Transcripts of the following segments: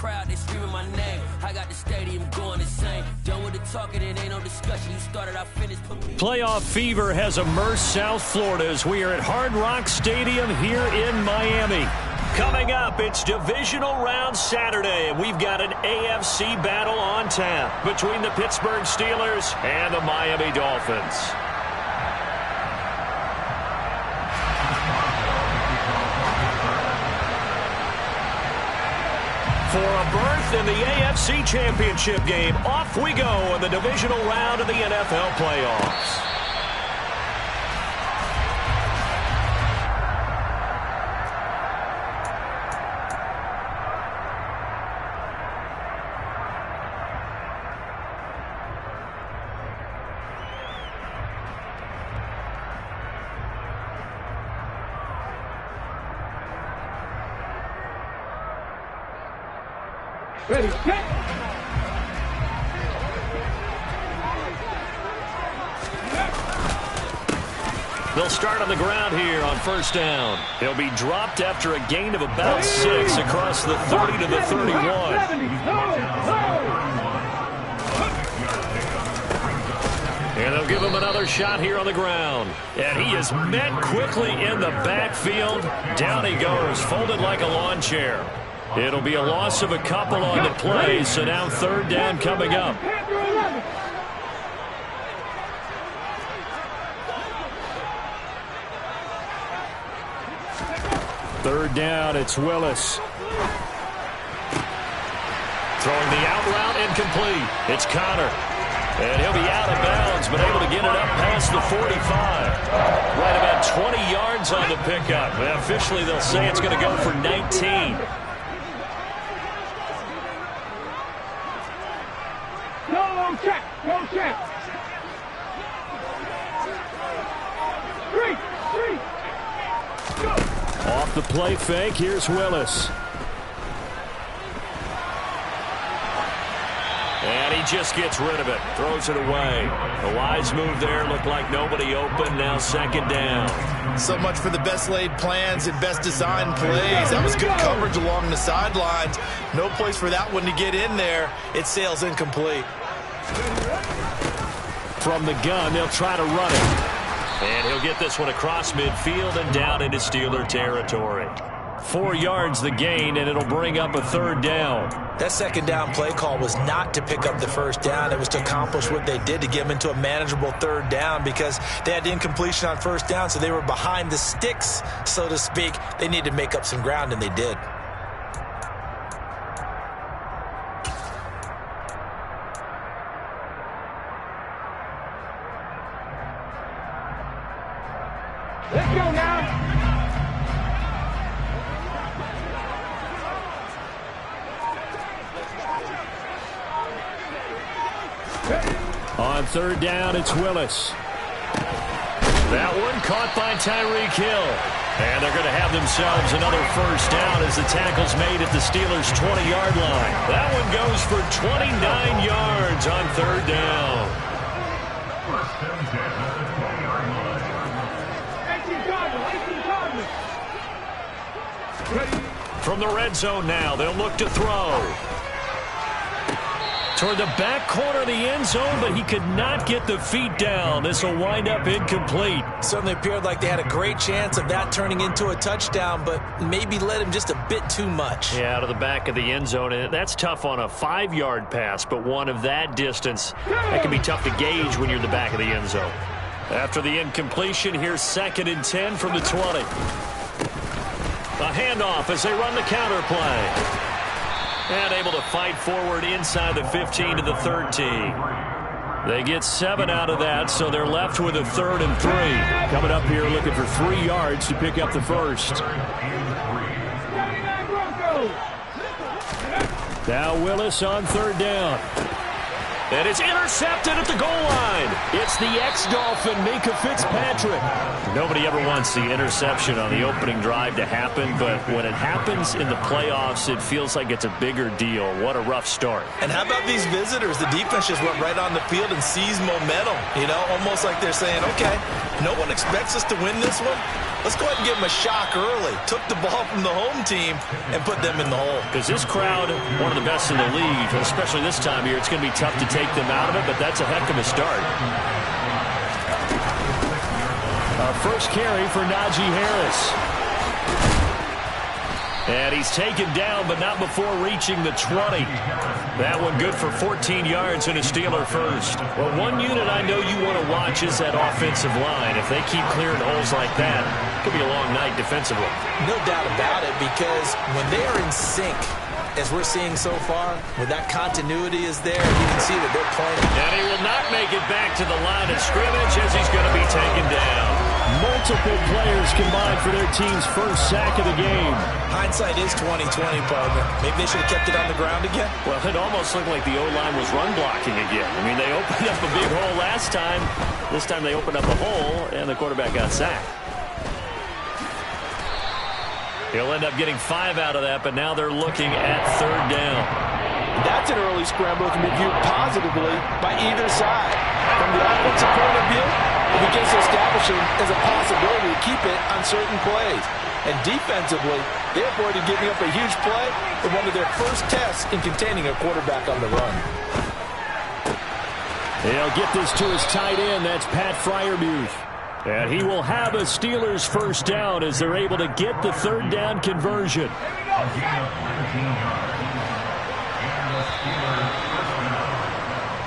crowd, they screaming my name. I got the stadium going insane. Done with the talking, it ain't no discussion. You started, I finished. Playoff fever has immersed South Florida as we are at Hard Rock Stadium here in Miami. Coming up, it's Divisional Round Saturday, and we've got an AFC battle on tap between the Pittsburgh Steelers and the Miami Dolphins. For a berth in the AFC Championship game, off we go in the divisional round of the NFL playoffs. Ready, set. They'll start on the ground here on first down. He'll be dropped after a gain of about 6 across the 30 to the 31. And they'll give him another shot here on the ground. And he is met quickly in the backfield. Down he goes, folded like a lawn chair. It'll be a loss of a couple on the play, so now third down coming up. Third down, it's Willis. Throwing the out route, incomplete. It's Connor. And he'll be out of bounds, but able to get it up past the 45. Right about 20 yards on the pickup. And officially, they'll say it's going to go for 19. No check, no check. 3, go. Off the play fake, here's Willis. And he just gets rid of it, throws it away. A wise move there, looked like nobody open, now second down. So much for the best laid plans and best designed plays. That was good coverage along the sidelines. No place for that one to get in there. It sails incomplete. From the gun, they'll try to run it. And he'll get this one across midfield and down into Steeler territory. 4 yards the gain, and it'll bring up a third down. That second down play call was not to pick up the first down. It was to accomplish what they did, to get them into a manageable third down, because they had the incompletion on first down, so they were behind the sticks, so to speak. They needed to make up some ground, and they did. Let's go now. On third down, it's Willis. That one caught by Tyreek Hill. And they're going to have themselves another first down as the tackle's made at the Steelers' 20-yard line. That one goes for 29 yards on third down. From the red zone now, they'll look to throw. Toward the back corner of the end zone, but he could not get the feet down. This will wind up incomplete. Certainly appeared like they had a great chance of that turning into a touchdown, but maybe led him just a bit too much. Yeah, out of the back of the end zone. And that's tough on a 5-yard pass, but one of that distance, that can be tough to gauge when you're in the back of the end zone. After the incompletion, here's 2nd and 10 from the 20. A handoff as they run the counter play. And able to fight forward inside the 15 to the 13. They get 7 out of that, so they're left with a 3rd and 3. Coming up here looking for 3 yards to pick up the first. Now Willis on third down. And it's intercepted at the goal line. It's the ex-Dolphin, Minkah Fitzpatrick. Nobody ever wants the interception on the opening drive to happen, but when it happens in the playoffs, it feels like it's a bigger deal. What a rough start. And how about these visitors? The defense just went right on the field and seized momentum. You know, almost like they're saying, okay, No one expects us to win this one. Let's go ahead and give them a shock early. Took the ball from the home team and put them in the hole. Because this crowd, one of the best in the league, especially this time of year, it's going to be tough to take them out of it, but that's a heck of a start. Our first carry for Najee Harris. And he's taken down, but not before reaching the 20. That one good for 14 yards and a Steeler first. Well, one unit I know you want to watch is that offensive line. If they keep clearing holes like that, it could be a long night defensively. No doubt about it, because when they are in sync, as we're seeing so far, when that continuity is there, you can see that they're playing. And he will not make it back to the line of scrimmage as he's going to be taken down. Multiple players combined for their team's first sack of the game. Hindsight is 20/20, partner. Maybe they should have kept it on the ground again. Well, it almost looked like the O-line was run blocking again. I mean, they opened up a big hole last time. This time they opened up a hole, and the quarterback got sacked. He'll end up getting 5 out of that, but now they're looking at 3rd down. That's an early scramble that can be viewed positively by either side. From the offensive point of view, it begins to establish it as a possibility to keep it on certain plays. And defensively, they avoided giving up a huge play in one of their first tests in containing a quarterback on the run. He'll get this to his tight end. That's Pat Freiermuth. And he will have a Steelers first down as they're able to get the 3rd down conversion.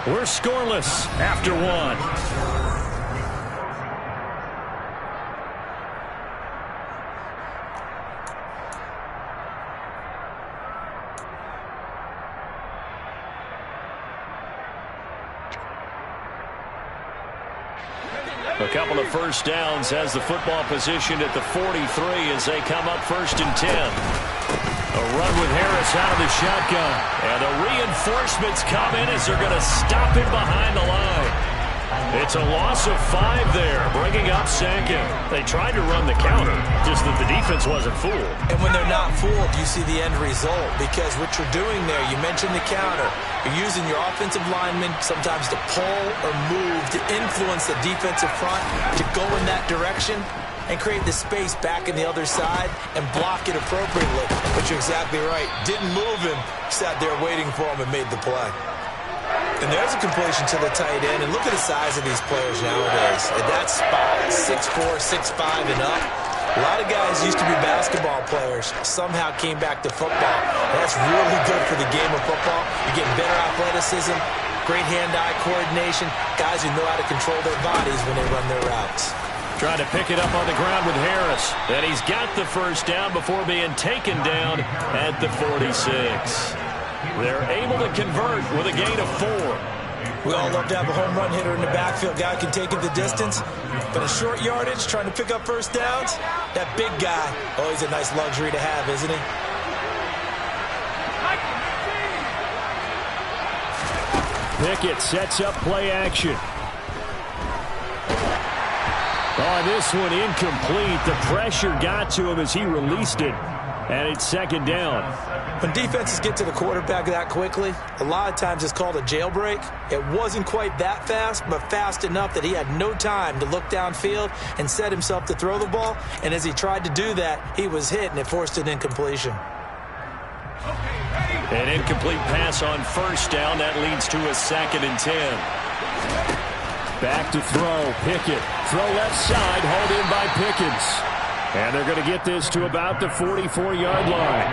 We're scoreless after 1. A couple of first downs has the football positioned at the 43 as they come up 1st and 10. A run with Harris out of the shotgun. And the reinforcements come in as they're going to stop him behind the line. It's a loss of 5 there, bringing up 2nd. They tried to run the counter, just that the defense wasn't fooled. And when they're not fooled, you see the end result, because what you're doing there, you mentioned the counter. You're using your offensive linemen sometimes to pull or move to influence the defensive front to go in that direction and create the space back in the other side and block it appropriately. But you're exactly right. Didn't move him, sat there waiting for him and made the play. And there's a completion to the tight end. And look at the size of these players nowadays. At that spot, 6'4", 6'5", and up. A lot of guys used to be basketball players, somehow came back to football. That's really good for the game of football. You're getting better athleticism, great hand-eye coordination, guys who know how to control their bodies when they run their routes. Trying to pick it up on the ground with Harris. And he's got the first down before being taken down at the 46. They're able to convert with a gain of 4. We all love to have a home run hitter in the backfield. Guy can take it the distance. But a short yardage, trying to pick up first downs, that big guy, always a nice luxury to have, isn't he? Pickett sets up play action. Oh, this one incomplete. The pressure got to him as he released it. And it's 2nd down. When defenses get to the quarterback that quickly, a lot of times it's called a jailbreak. It wasn't quite that fast, but fast enough that he had no time to look downfield and set himself to throw the ball. And as he tried to do that, he was hit, and it forced an incompletion. An incomplete pass on first down. That leads to a 2nd and 10. Back to throw. Pickett. Throw left side. Hauled in by Pickens. And they're going to get this to about the 44-yard line.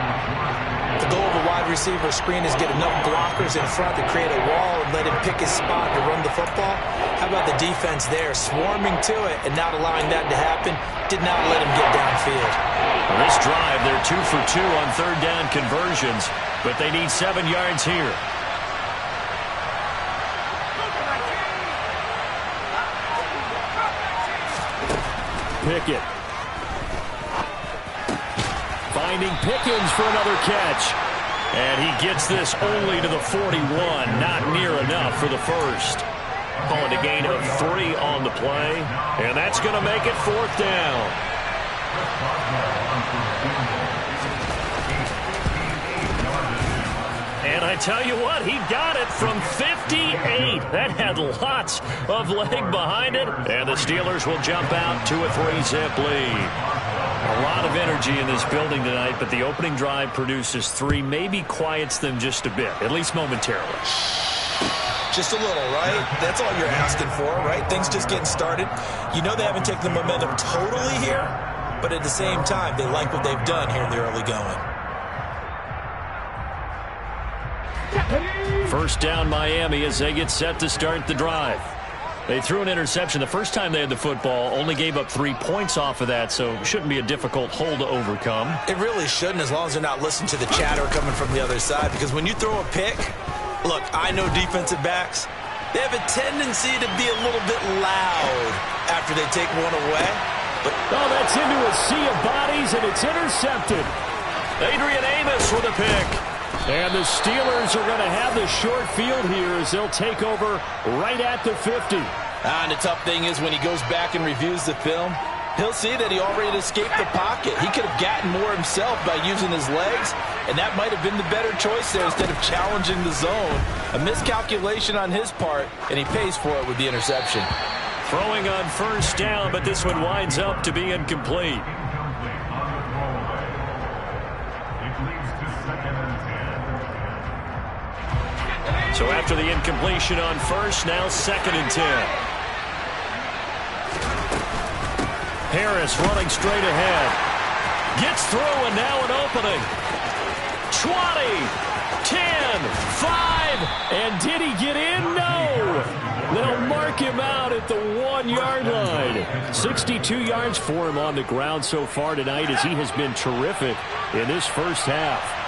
The goal of a wide receiver screen is get enough blockers in front to create a wall and let him pick his spot to run the football. How about the defense there, swarming to it and not allowing that to happen? Did not let him get downfield. On this drive, they're 2 for 2 on 3rd down conversions, but they need 7 yards here. Pickett. Finding Pickens for another catch. And he gets this only to the 41. Not near enough for the first. Call it a gain of 3 on the play. And that's going to make it 4th down. And I tell you what, he got it from 58. That had lots of leg behind it. And the Steelers will jump out to a 3-zip lead. A lot of energy in this building tonight, but the opening drive produces 3, maybe quiets them just a bit, at least momentarily. Just a little, right? That's all you're asking for, right? Things just getting started. You know they haven't taken the momentum totally here, but at the same time, they like what they've done here in the early going. First down Miami as they get set to start the drive. They threw an interception the first time they had the football, only gave up 3 points off of that, so it shouldn't be a difficult hole to overcome. It really shouldn't, as long as they're not listening to the chatter coming from the other side, because when you throw a pick, look, I know defensive backs, they have a tendency to be a little bit loud after they take one away. But oh, that's into a sea of bodies, and it's intercepted. Adrian Amos with a pick. And the Steelers are going to have the short field here as they'll take over right at the 50. And the tough thing is when he goes back and reviews the film, he'll see that he already escaped the pocket. He could have gotten more himself by using his legs, and that might have been the better choice there instead of challenging the zone. A miscalculation on his part, and he pays for it with the interception. Throwing on first down, but this one winds up to be incomplete. So after the incompletion on first, now 2nd and 10. Harris running straight ahead. Gets through and now an opening. 20, 10, 5, and did he get in? No! They'll mark him out at the 1-yard line. 62 yards for him on the ground so far tonight as he has been terrific in this first half.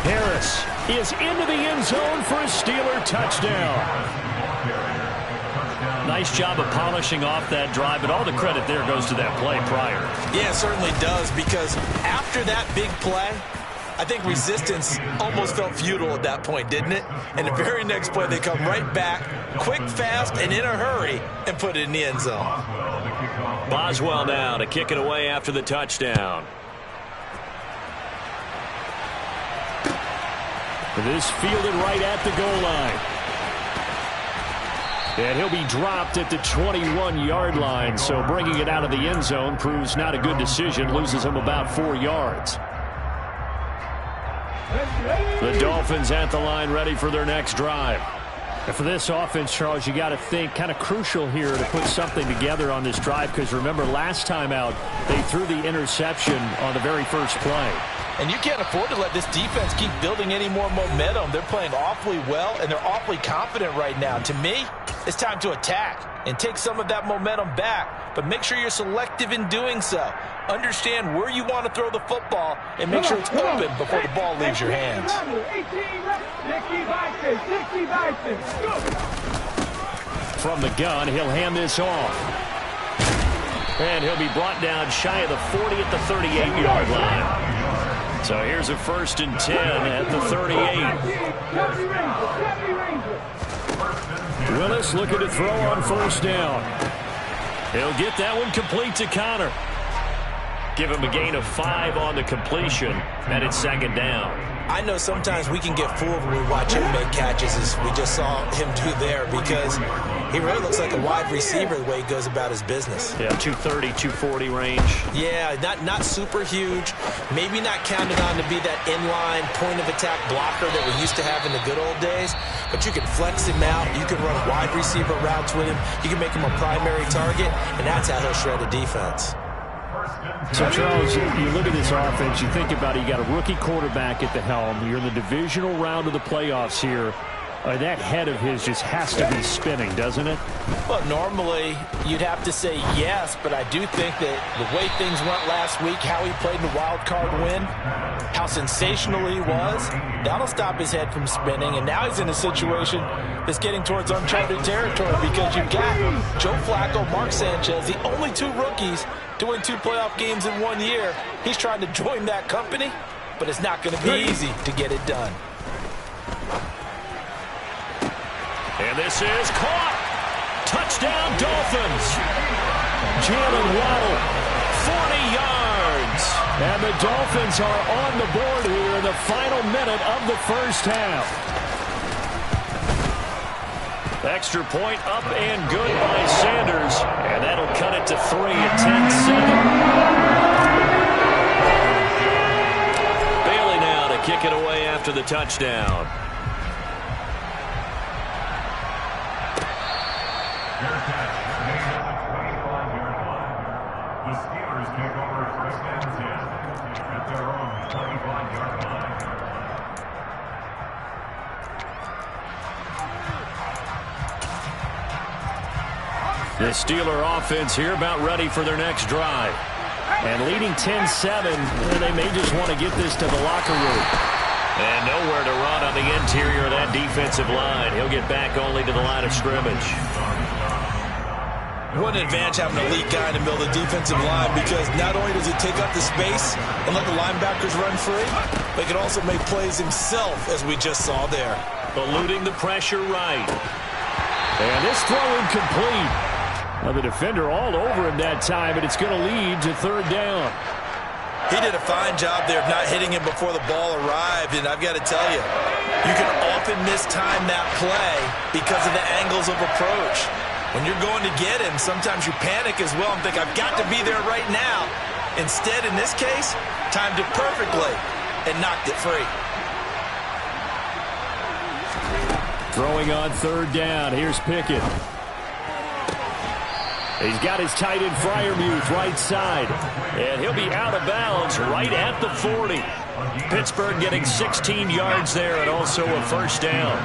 Harris is into the end zone for a Steeler touchdown. Nice job of polishing off that drive, but all the credit there goes to that play prior. yeah, it certainly does, because after that big play, I think resistance almost felt futile at that point, didn't it? And the very next play, they come right back, quick, fast, and in a hurry, and put it in the end zone. Boswell now to kick it away after the touchdown. This fielded right at the goal line. And he'll be dropped at the 21-yard line, so bringing it out of the end zone proves not a good decision, loses him about 4 yards. The Dolphins at the line ready for their next drive. And for this offense, Charles, you got to think kind of crucial here to put something together on this drive, because remember last time out they threw the interception on the very first play. And you can't afford to let this defense keep building any more momentum. They're playing awfully well, and they're awfully confident right now. To me, it's time to attack and take some of that momentum back, but make sure you're selective in doing so. Understand where you want to throw the football and make sure it's open before the ball leaves your hands. From the gun, he'll hand this off. And he'll be brought down shy of the 40 at the 38-yard line. So here's a 1st and 10 at the 38. Willis looking to throw on first down. He'll get that one complete to Connor. Give him a gain of 5 on the completion, and it's 2nd down. I know sometimes we can get fooled when we watch him make catches, as we just saw him do there, because he really looks like a wide receiver the way he goes about his business. Yeah, 230, 240 range. Yeah, not super huge. Maybe not counted on to be that inline point-of-attack blocker that we used to have in the good old days, but you can flex him out. You can run wide receiver routes with him. You can make him a primary target, and that's how he'll shred a defense. So, Charles, you look at this offense, you think about it, you got a rookie quarterback at the helm. You're in the divisional round of the playoffs here. That head of his just has to be spinning, doesn't it? Well, normally you'd have to say yes, but I do think that the way things went last week, how he played in the wild card win, how sensational he was, that'll stop his head from spinning. And now he's in a situation that's getting towards uncharted territory, because you've got Joe Flacco, Mark Sanchez, the only 2 rookies to win 2 playoff games in 1 year. He's trying to join that company, but it's not going to be easy to get it done. And this is caught. Touchdown, Dolphins. Jalen Waddle, 40 yards. And the Dolphins are on the board here in the final minute of the first half. Extra point up and good by Sanders. And that'll cut it to 3 at 10-7. Bailey now to kick it away after the touchdown. The Steelers take over first and 10 at their own 25-yard line. The Steeler offense here about ready for their next drive. And leading 10-7, they may just want to get this to the locker room. And nowhere to run on the interior of that defensive line. He'll get back only to the line of scrimmage. What an advantage having an elite guy in the middle of the defensive line, because not only does he take up the space and let the linebackers run free, but he can also make plays himself, as we just saw there. Eluding the pressure right. And this throw incomplete. Now the defender all over him that time, but it's going to lead to third down. He did a fine job there of not hitting him before the ball arrived, and I've got to tell you, you can often mistime that play because of the angles of approach. When you're going to get him, sometimes you panic as well and think, I've got to be there right now. Instead, in this case, timed it perfectly and knocked it free. Throwing on third down, here's Pickett. He's got his tight end Freiermuth right side. And he'll be out of bounds right at the 40. Pittsburgh getting 16 yards there and also a first down.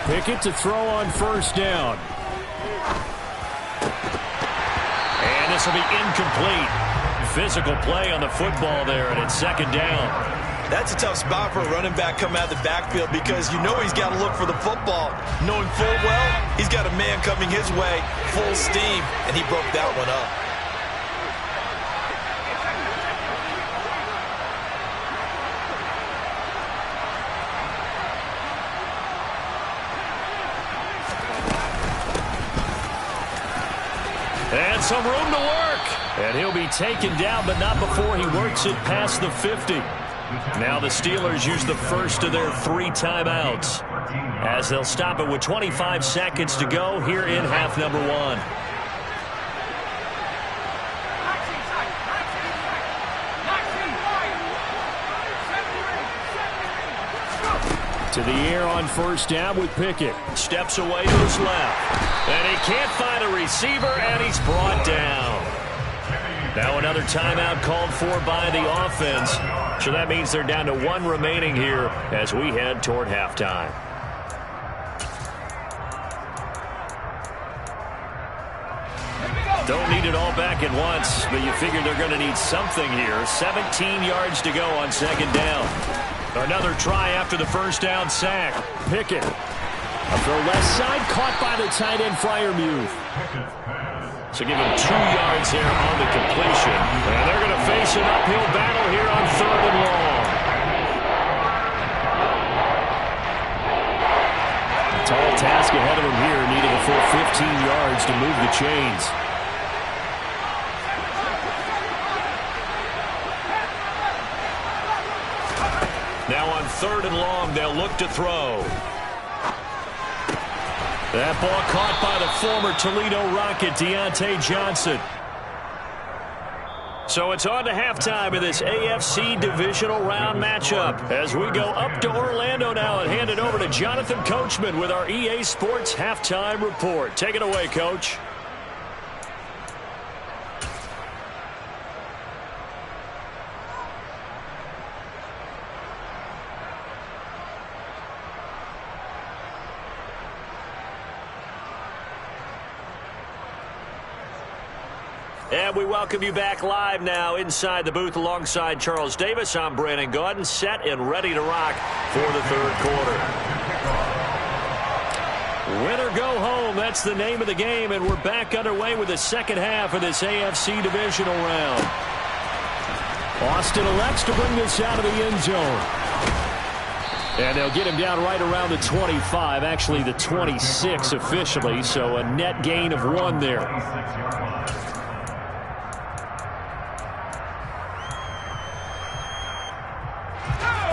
Pickett to throw on first down. And this will be incomplete. Physical play on the football there, and it's second down. That's a tough spot for a running back coming out of the backfield, because you know he's got to look for the football, knowing full well he's got a man coming his way full steam, and he broke that one up. And some room to work. And he'll be taken down, but not before he works it past the 50. Now the Steelers use the first of their 3 timeouts, as they'll stop it with 25 seconds to go here in half number 1. To the air on first down with Pickett. Steps away to his left. And he can't find a receiver, and he's brought down. Now another timeout called for by the offense. So that means they're down to 1 remaining here as we head toward halftime. Don't need it all back at once, but you figure they're going to need something here. 17 yards to go on second down. Another try after the first down sack. Pickett. A throw left side, caught by the tight end Freiermuth. So give him 2 yards there on the completion. And they're going to face an uphill battle here on third and long. A tall task ahead of him here, needing a full 15 yards to move the chains. Now on third and long, they'll look to throw. That ball caught by the former Toledo Rocket, Deontay Johnson. So it's on to halftime of this AFC divisional round matchup as we go up to Orlando now and hand it over to Jonathan Coachman with our EA Sports Halftime Report. Take it away, Coach. And we welcome you back live now inside the booth alongside Charles Davis. I'm Brandon Gaudin, set and ready to rock for the third quarter. Win or go home, that's the name of the game, and we're back underway with the second half of this AFC divisional round. Austin elects to bring this out of the end zone. And they'll get him down right around the 25, actually the 26 officially, so a net gain of 1 there.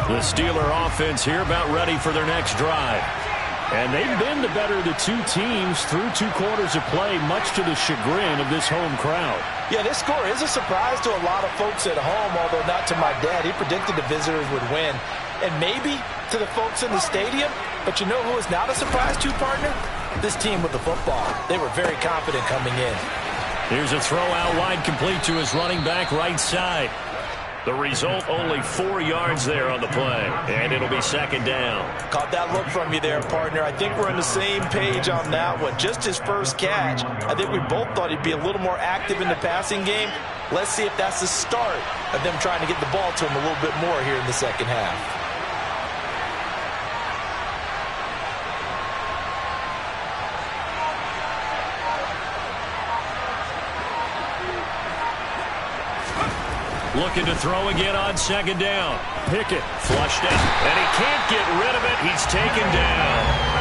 The Steeler offense here about ready for their next drive. And they've been the better of the two teams through 2 quarters of play, much to the chagrin of this home crowd. Yeah, this score is a surprise to a lot of folks at home, although not to my dad. He predicted the visitors would win. And maybe to the folks in the stadium, but you know who is not a surprise to, partner? This team with the football. They were very confident coming in. Here's a throw out wide, complete to his running back right side. The result, only 4 yards there on the play, and it'll be 2nd down. Caught that look from you there, partner. I think we're on the same page on that one. Just his first catch. I think we both thought he'd be a little more active in the passing game. Let's see if that's the start of them trying to get the ball to him a little bit more here in the second half. Looking to throw again on 2nd down. Pickett flushed out, and he can't get rid of it. He's taken down.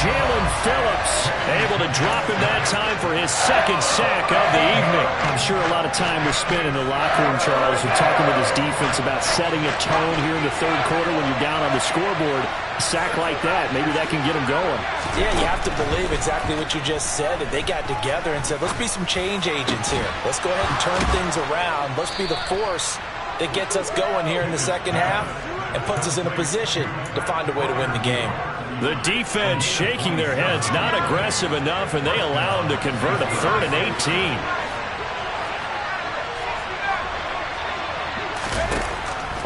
Jalen Phillips able to drop him that time for his 2nd sack of the evening. I'm sure a lot of time was spent in the locker room, Charles, and talking with his defense about setting a tone here in the 3rd quarter when you're down on the scoreboard. A sack like that, maybe that can get him going. Yeah, you have to believe exactly what you just said, that they got together and said, let's be some change agents here. Let's go ahead and turn things around. Let's be the force that gets us going here in the second half and puts us in a position to find a way to win the game. The defense shaking their heads, not aggressive enough, and they allow him to convert a 3rd and 18.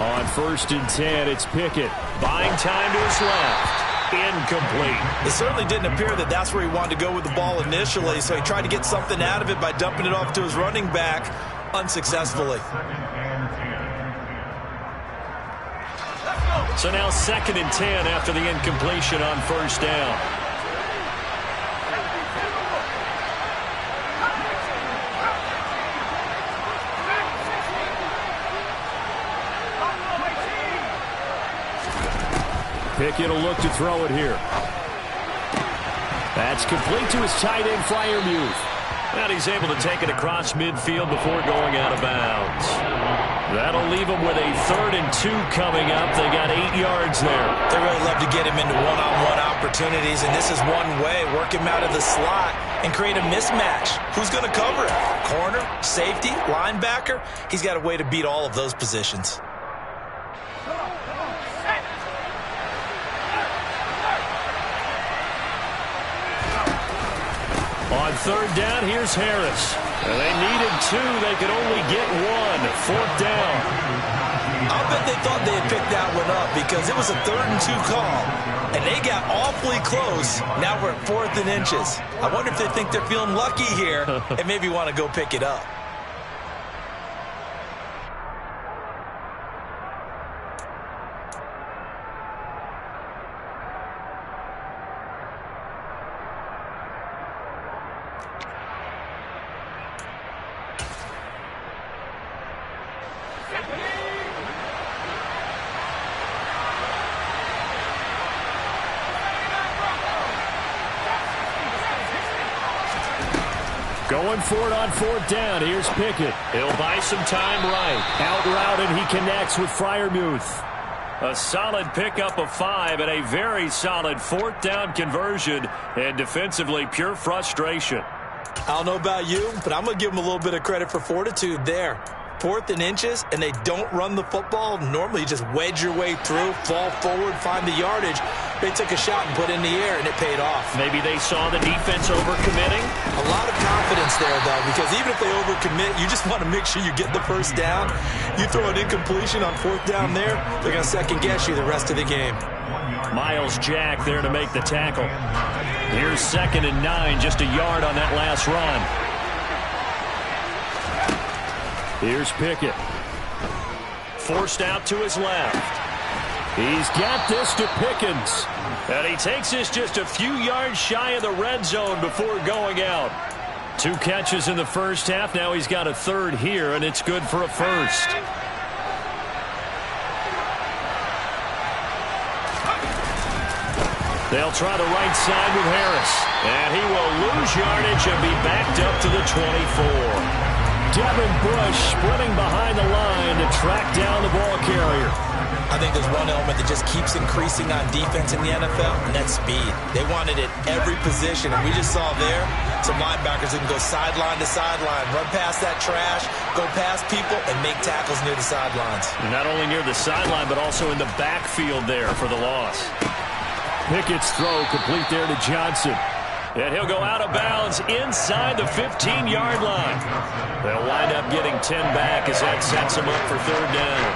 On 1st and 10, it's Pickett. Buying time to his left. Incomplete. It certainly didn't appear that that's where he wanted to go with the ball initially, so he tried to get something out of it by dumping it off to his running back unsuccessfully. So now 2nd and 10 after the incompletion on 1st down. Pickett will look to throw it here. That's complete to his tight end, Freiermuth. And he's able to take it across midfield before going out of bounds. That'll leave him with a 3rd and 2 coming up. They got 8 yards there. They really love to get him into one-on-one opportunities, and this is one way. Work him out of the slot and create a mismatch. Who's going to cover it? Corner, safety, linebacker? He's got a way to beat all of those positions. On 3rd down, here's Harris. And they needed 2. They could only get 1. 4th down. I'll bet they thought they had picked that one up because it was a 3rd and 2 call. And they got awfully close. Now we're at 4th and inches. I wonder if they think they're feeling lucky here and maybe want to go pick it up. Going for it on 4th down. Here's Pickett. He'll buy some time right. Out route, and he connects with Freiermuth. A solid pickup of 5 and a very solid 4th down conversion. And defensively, pure frustration. I don't know about you, but I'm going to give them a little bit of credit for fortitude there. 4th and inches, and they don't run the football. Normally, you just wedge your way through, fall forward, find the yardage. They took a shot and put it in the air, and it paid off. Maybe they saw the defense overcommitting. A lot of confidence there, though, because even if they overcommit, you just want to make sure you get the first down. You throw an incompletion on 4th down there, they're going to second-guess you the rest of the game. Miles Jack there to make the tackle. Here's 2nd and 9, just a yard on that last run. Here's Pickett. Forced out to his left. He's got this to Pickens. And he takes this just a few yards shy of the red zone before going out. 2 catches in the first half. Now he's got a 3rd here, and it's good for a 1st. They'll try the right side with Harris. And he will lose yardage and be backed up to the 24. Devin Bush sprinting behind the line to track down the ball carrier. I think there's one element that just keeps increasing on defense in the NFL, and that's speed. They want it at every position, and we just saw there some linebackers that can go sideline to sideline, run past that trash, go past people, and make tackles near the sidelines. Not only near the sideline, but also in the backfield there for the loss. Pickett's throw complete there to Johnson. And he'll go out of bounds inside the 15-yard line. They'll wind up getting 10 back as that sets them up for third down.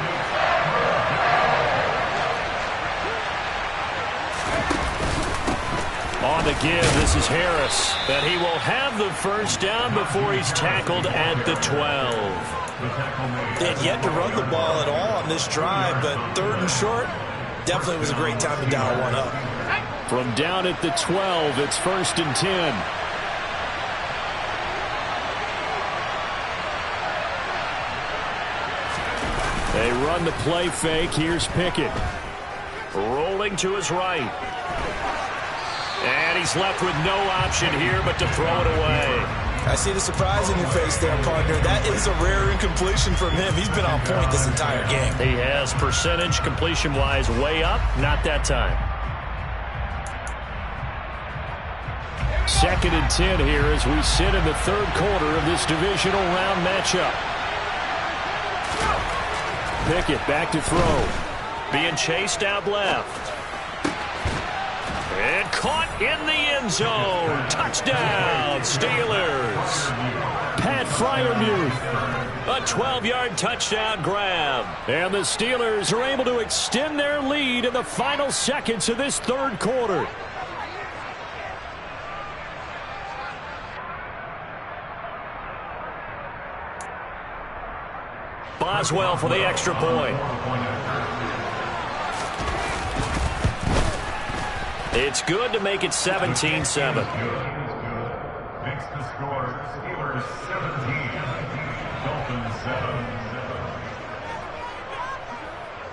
On the give, this is Harris. And he will have the first down before he's tackled at the 12. They had yet to run the ball at all on this drive, but third and short definitely was a great time to dial one up. From down at the 12, it's 1st and 10. They run the play fake. Here's Pickett. Rolling to his right. And he's left with no option here but to throw it away. I see the surprise in your face there, partner. That is a rare incompletion from him. He's been on point this entire game. He has percentage completion-wise way up. Not that time. 2nd and 10 here as we sit in the third quarter of this divisional round matchup. Pickett back to throw. Being chased out left. And caught in the end zone. Touchdown, Steelers. Pat Freiermuth. A 12-yard touchdown grab. And the Steelers are able to extend their lead in the final seconds of this third quarter. Boswell for the extra point. It's good to make it 17-7. Makes the score Steelers 17, Dolphins 7.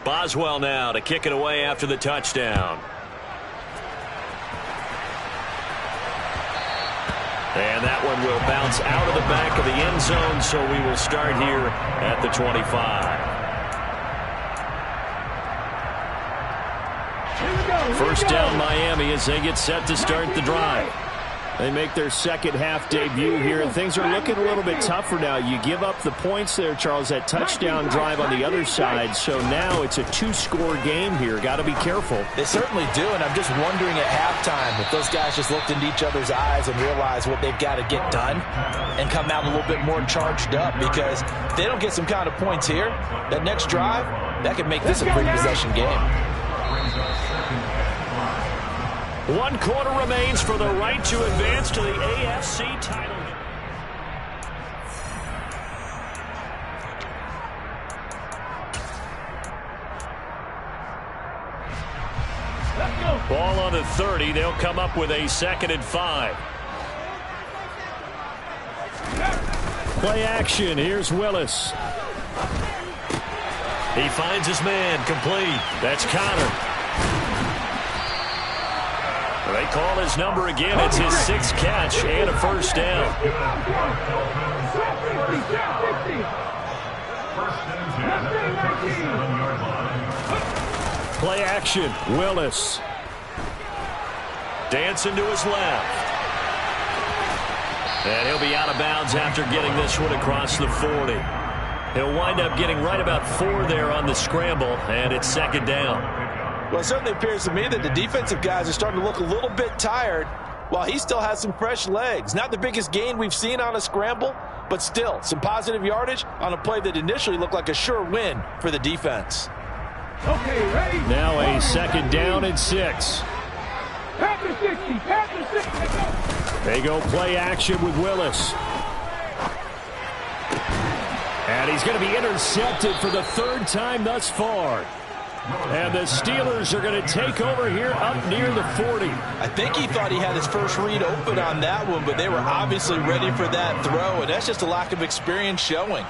Boswell now to kick it away after the touchdown. And that one will bounce out of the back of the end zone, so we will start here at the 25. First down Miami as they get set to start the drive. They make their second half debut here, and things are looking a little bit tougher now. You give up the points there, Charles, that touchdown drive on the other side, so now it's a 2-score game here. Got to be careful. They certainly do, and I'm just wondering at halftime if those guys just looked into each other's eyes and realized what they've got to get done and come out a little bit more charged up, because if they don't get some kind of points here, that next drive, that could make this a 3-possession game. 1 quarter remains for the right to advance to the AFC title. Ball on the 30. They'll come up with a 2nd and 5. Play action. Here's Willis. He finds his man. Complete. That's Connor. They call his number again. It's his 6th catch and a first down. Play action. Willis. Dancing to his left. And he'll be out of bounds after getting this one across the 40. He'll wind up getting right about 4 there on the scramble, and it's 2nd down. Well, it certainly appears to me that the defensive guys are starting to look a little bit tired while he still has some fresh legs. Not the biggest gain we've seen on a scramble, but still some positive yardage on a play that initially looked like a sure win for the defense. Okay, ready? Now a 2nd down and 6. Panther 60, Panther 60. They go play action with Willis. And he's going to be intercepted for the 3rd time thus far. And the Steelers are going to take over here up near the 40. I think he thought he had his first read open on that one, but they were obviously ready for that throw, and that's just a lack of experience showing.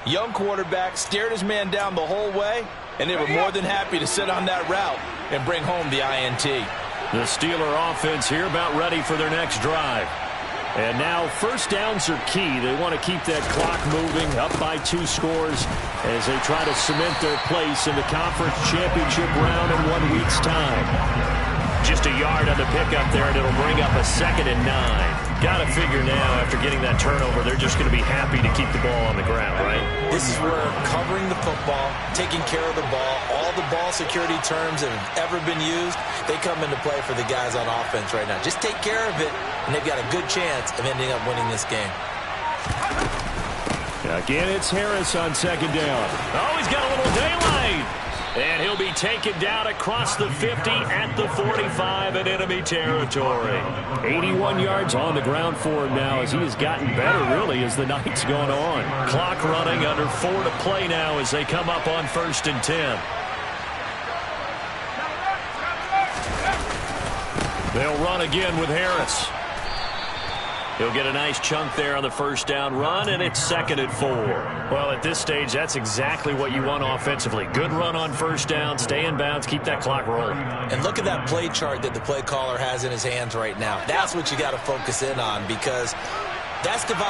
Young quarterback stared his man down the whole way, and they were more than happy to sit on that route and bring home the INT. The Steeler offense here about ready for their next drive. And now first downs are key. They want to keep that clock moving, up by 2 scores as they try to cement their place in the conference championship round in 1 week's time. Just a yard on the pickup there, and it'll bring up a 2nd and 9. Got to figure now, after getting that turnover, they're just going to be happy to keep the ball on the ground, right? This is where covering the football, taking care of the ball, all the ball security terms that have ever been used, they come into play for the guys on offense right now. Just take care of it, and they've got a good chance of ending up winning this game. Again, it's Harris on 2nd down. Oh, he's got a little daylight. And he'll be taken down across the 50 at the 45 in enemy territory. 81 yards on the ground for him now as he has gotten better, really, as the night's gone on. Clock running, under 4 to play now as they come up on 1st and 10. They'll run again with Harris. He'll get a nice chunk there on the first down run, and it's 2nd and 4. Well, at this stage, that's exactly what you want offensively. Good run on first down, stay in bounds, keep that clock rolling. And look at that play chart that the play caller has in his hands right now. That's what you got to focus in on, because that's divided.